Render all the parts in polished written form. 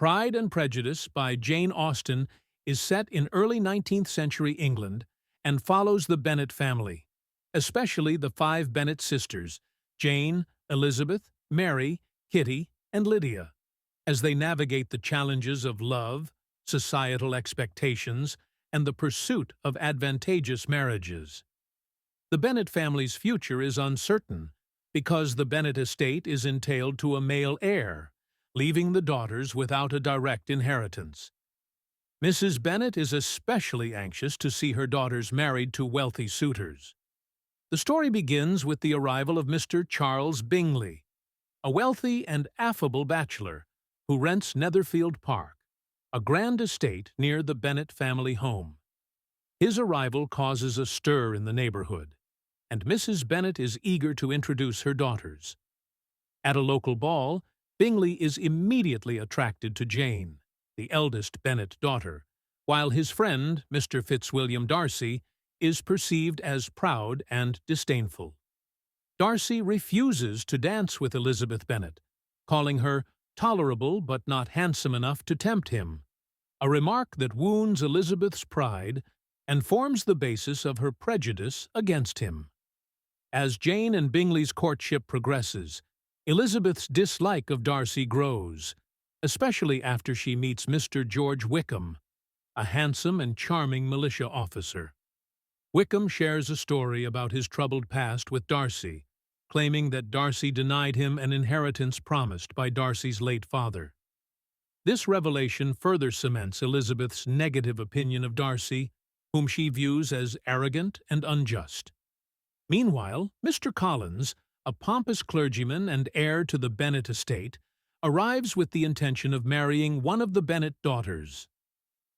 Pride and Prejudice by Jane Austen is set in early 19th century England and follows the Bennet family, especially the five Bennet sisters, Jane, Elizabeth, Mary, Kitty, and Lydia, as they navigate the challenges of love, societal expectations, and the pursuit of advantageous marriages. The Bennet family's future is uncertain because the Bennet estate is entailed to a male heir, leaving the daughters without a direct inheritance. Mrs. Bennet is especially anxious to see her daughters married to wealthy suitors. The story begins with the arrival of Mr. Charles Bingley, a wealthy and affable bachelor who rents Netherfield Park, a grand estate near the Bennet family home. His arrival causes a stir in the neighborhood, and Mrs. Bennet is eager to introduce her daughters. At a local ball, Bingley is immediately attracted to Jane, the eldest Bennet daughter, while his friend, Mr. Fitzwilliam Darcy, is perceived as proud and disdainful. Darcy refuses to dance with Elizabeth Bennet, calling her tolerable but not handsome enough to tempt him, a remark that wounds Elizabeth's pride and forms the basis of her prejudice against him. As Jane and Bingley's courtship progresses, Elizabeth's dislike of Darcy grows, especially after she meets Mr. George Wickham, a handsome and charming militia officer. Wickham shares a story about his troubled past with Darcy, claiming that Darcy denied him an inheritance promised by Darcy's late father. This revelation further cements Elizabeth's negative opinion of Darcy, whom she views as arrogant and unjust. Meanwhile, Mr. Collins, a pompous clergyman and heir to the Bennet estate, arrives with the intention of marrying one of the Bennet daughters.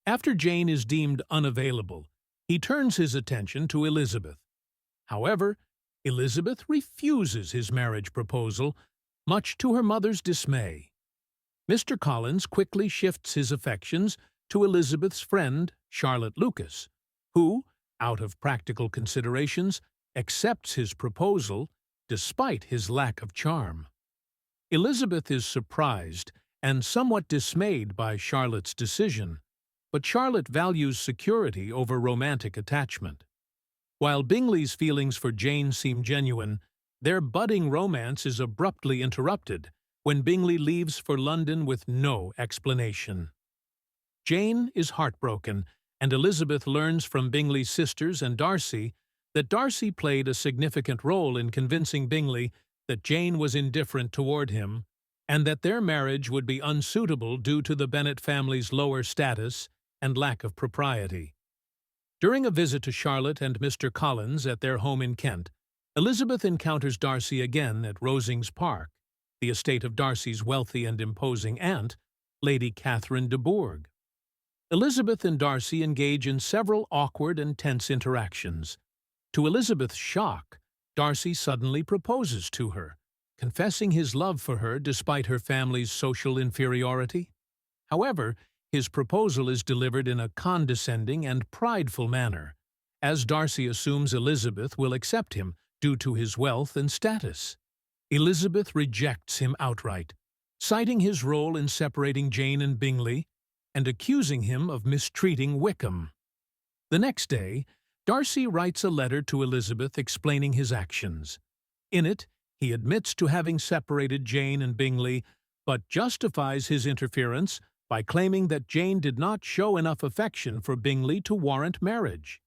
After Jane is deemed unavailable, he turns his attention to Elizabeth. However, Elizabeth refuses his marriage proposal, much to her mother's dismay. Mr. Collins quickly shifts his affections to Elizabeth's friend, Charlotte Lucas, who, out of practical considerations, accepts his proposal despite his lack of charm. Elizabeth is surprised and somewhat dismayed by Charlotte's decision, but Charlotte values security over romantic attachment. While Bingley's feelings for Jane seem genuine, their budding romance is abruptly interrupted when Bingley leaves for London with no explanation. Jane is heartbroken, and Elizabeth learns from Bingley's sisters and Darcy that Darcy played a significant role in convincing Bingley that Jane was indifferent toward him, and that their marriage would be unsuitable due to the Bennet family's lower status and lack of propriety. During a visit to Charlotte and Mr. Collins at their home in Kent, Elizabeth encounters Darcy again at Rosings Park, the estate of Darcy's wealthy and imposing aunt, Lady Catherine de Bourgh. Elizabeth and Darcy engage in several awkward and tense interactions. To Elizabeth's shock, Darcy suddenly proposes to her, confessing his love for her despite her family's social inferiority. However, his proposal is delivered in a condescending and prideful manner, as Darcy assumes Elizabeth will accept him due to his wealth and status. Elizabeth rejects him outright, citing his role in separating Jane and Bingley and accusing him of mistreating Wickham. The next day, Darcy writes a letter to Elizabeth explaining his actions. In it, he admits to having separated Jane and Bingley, but justifies his interference by claiming that Jane did not show enough affection for Bingley to warrant marriage.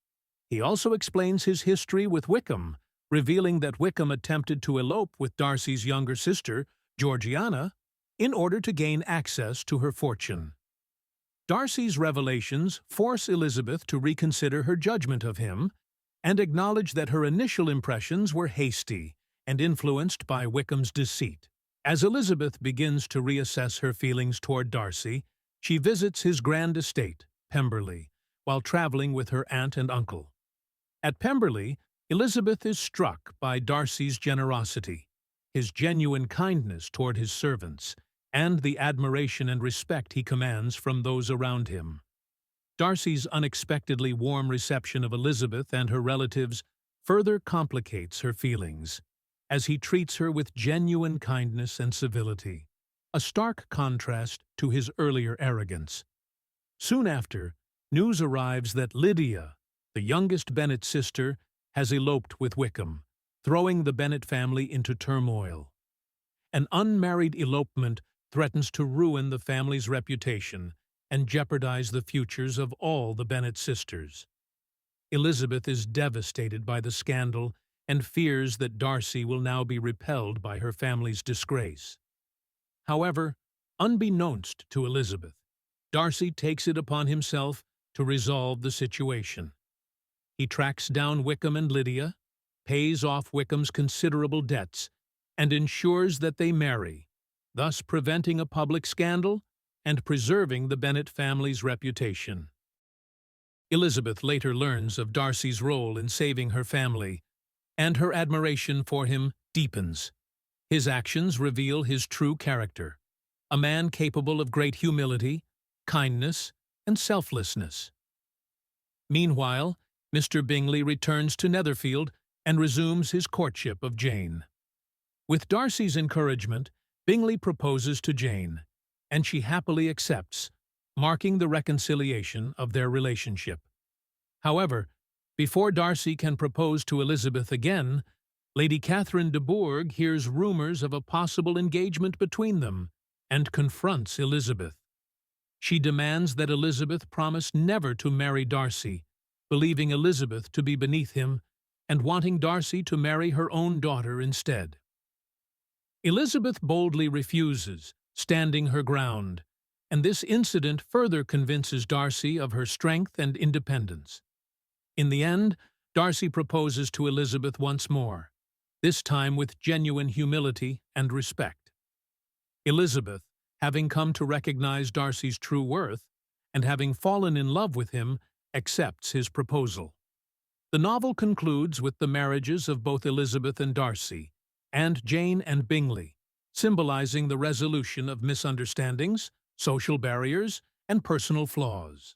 He also explains his history with Wickham, revealing that Wickham attempted to elope with Darcy's younger sister, Georgiana, in order to gain access to her fortune. Darcy's revelations force Elizabeth to reconsider her judgment of him and acknowledge that her initial impressions were hasty and influenced by Wickham's deceit. As Elizabeth begins to reassess her feelings toward Darcy, she visits his grand estate, Pemberley, while traveling with her aunt and uncle. At Pemberley, Elizabeth is struck by Darcy's generosity, his genuine kindness toward his servants, and the admiration and respect he commands from those around him. Darcy's unexpectedly warm reception of Elizabeth and her relatives further complicates her feelings, as he treats her with genuine kindness and civility, a stark contrast to his earlier arrogance. Soon after, news arrives that Lydia, the youngest Bennet sister, has eloped with Wickham, throwing the Bennet family into turmoil. An unmarried elopement threatens to ruin the family's reputation and jeopardize the futures of all the Bennet sisters. Elizabeth is devastated by the scandal and fears that Darcy will now be repelled by her family's disgrace. However, unbeknownst to Elizabeth, Darcy takes it upon himself to resolve the situation. He tracks down Wickham and Lydia, pays off Wickham's considerable debts, and ensures that they marry, thus preventing a public scandal and preserving the Bennet family's reputation. Elizabeth later learns of Darcy's role in saving her family, and her admiration for him deepens. His actions reveal his true character, a man capable of great humility, kindness, and selflessness. Meanwhile, Mr. Bingley returns to Netherfield and resumes his courtship of Jane. With Darcy's encouragement, Bingley proposes to Jane, and she happily accepts, marking the reconciliation of their relationship. However, before Darcy can propose to Elizabeth again, Lady Catherine de Bourgh hears rumors of a possible engagement between them and confronts Elizabeth. She demands that Elizabeth promise never to marry Darcy, believing Elizabeth to be beneath him and wanting Darcy to marry her own daughter instead. Elizabeth boldly refuses, standing her ground, and this incident further convinces Darcy of her strength and independence. In the end, Darcy proposes to Elizabeth once more, this time with genuine humility and respect. Elizabeth, having come to recognize Darcy's true worth, and having fallen in love with him, accepts his proposal. The novel concludes with the marriages of both Elizabeth and Darcy, and Jane and Bingley, symbolizing the resolution of misunderstandings, social barriers, and personal flaws.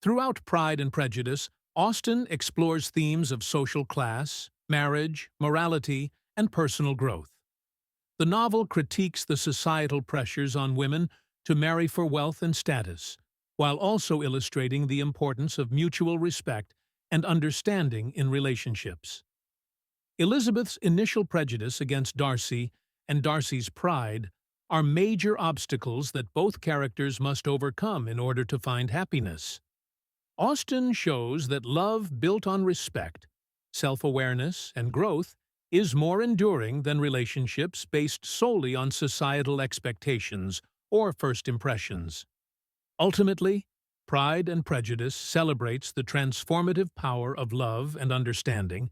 Throughout Pride and Prejudice, Austen explores themes of social class, marriage, morality, and personal growth. The novel critiques the societal pressures on women to marry for wealth and status, while also illustrating the importance of mutual respect and understanding in relationships. Elizabeth's initial prejudice against Darcy and Darcy's pride are major obstacles that both characters must overcome in order to find happiness. Austen shows that love built on respect, self-awareness, and growth is more enduring than relationships based solely on societal expectations or first impressions. Ultimately, Pride and Prejudice celebrates the transformative power of love and understanding,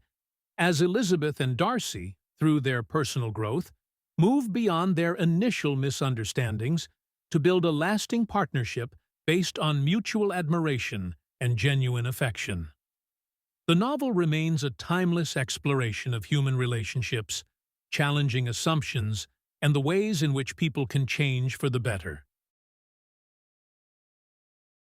as Elizabeth and Darcy, through their personal growth, move beyond their initial misunderstandings to build a lasting partnership based on mutual admiration and genuine affection. The novel remains a timeless exploration of human relationships, challenging assumptions, and the ways in which people can change for the better.